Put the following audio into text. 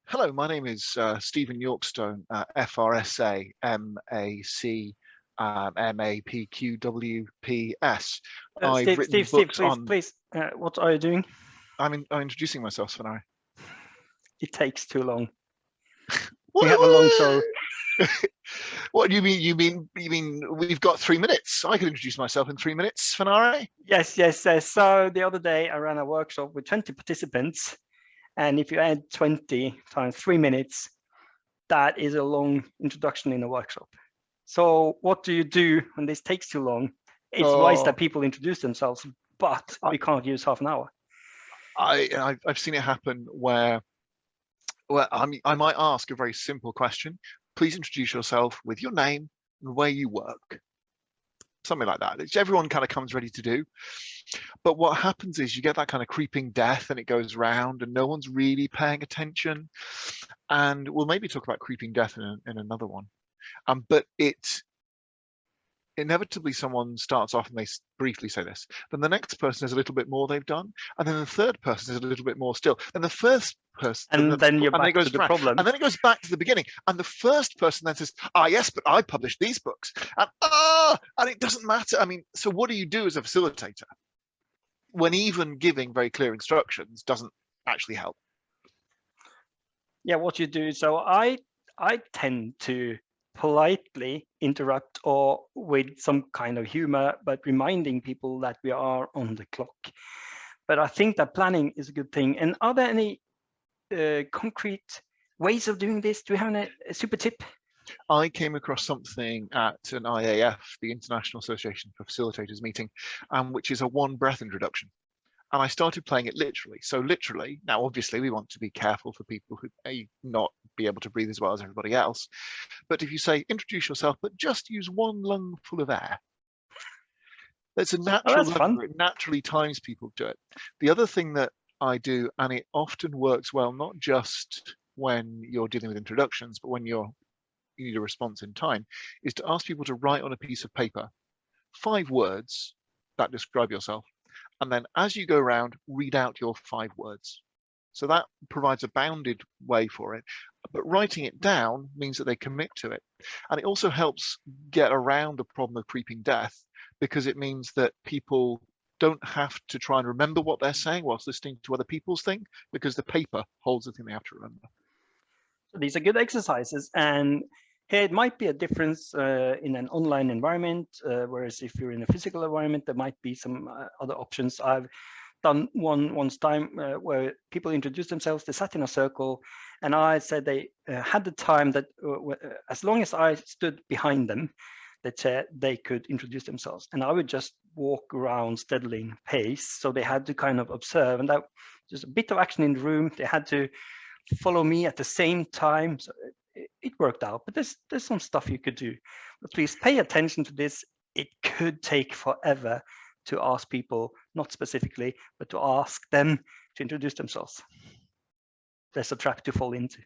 Hello, my name is Stephen Yorkstone, FRSA, MAC, MAPQWPS. I've Steve, written Steve, Steve, books please, on. please. What are you doing? I'm introducing myself, Svein. It takes too long. What, We have a long show. what do you mean? You mean we've got 3 minutes? I can introduce myself in 3 minutes, Svein. Yes, yes, yes. So the other day I ran a workshop with 20 participants, and if you add 20 times 3 minutes, that is a long introduction in a workshop. So what do you do when this takes too long? It's wise that people introduce themselves, but we can't use half an hour. I've seen it happen where I might ask a very simple question. Please introduce yourself with your name and where you work. Something like that, which everyone kind of comes ready to do. But what happens is you get that kind of creeping death and it goes round and no one's really paying attention. And we'll maybe talk about creeping death in another one. But inevitably someone starts off and they briefly say this, then the next person is a little bit more they've done, and then the third person is a little bit more still, then the first person, and then you're back to the problem, and then it goes back to the beginning, and the first person then says, yes, but I published these books, and it doesn't matter. I mean, so what do you do as a facilitator when even giving very clear instructions doesn't actually help? Yeah, what you do. So I tend to politely interrupt or with some kind of humor, but reminding people that we are on the clock. But I think that planning is a good thing. And are there any concrete ways of doing this? Do you have a super tip? I came across something at an IAF, the International Association for Facilitators meeting, which is a one breath introduction. And I started playing it literally. So literally, now obviously we want to be careful for people who may not be able to breathe as well as everybody else. But if you say, introduce yourself, but just use one lung full of air, there's a natural level where it naturally times people to it. The other thing that I do, and it often works well, not just when you're dealing with introductions, but when you need a response in time, is to ask people to write on a piece of paper 5 words that describe yourself. And then as you go around, read out your 5 words. So that provides a bounded way for it. But writing it down means that they commit to it. And it also helps get around the problem of creeping death, because it means that people don't have to try and remember what they're saying whilst listening to other people's thing, because the paper holds the thing they have to remember. So these are good exercises. And here it might be a difference in an online environment, whereas if you're in a physical environment, there might be some other options. I've done one time where people introduced themselves, they sat in a circle, and I said they had the time that as long as I stood behind them, that they could introduce themselves. And I would just walk around steadily in pace. So they had to kind of observe, and that just a bit of action in the room. They had to follow me at the same time. So it worked out, but there's some stuff you could do. But please pay attention to this. It could take forever to ask people, not specifically, but to ask them to introduce themselves. There's a trap to fall into.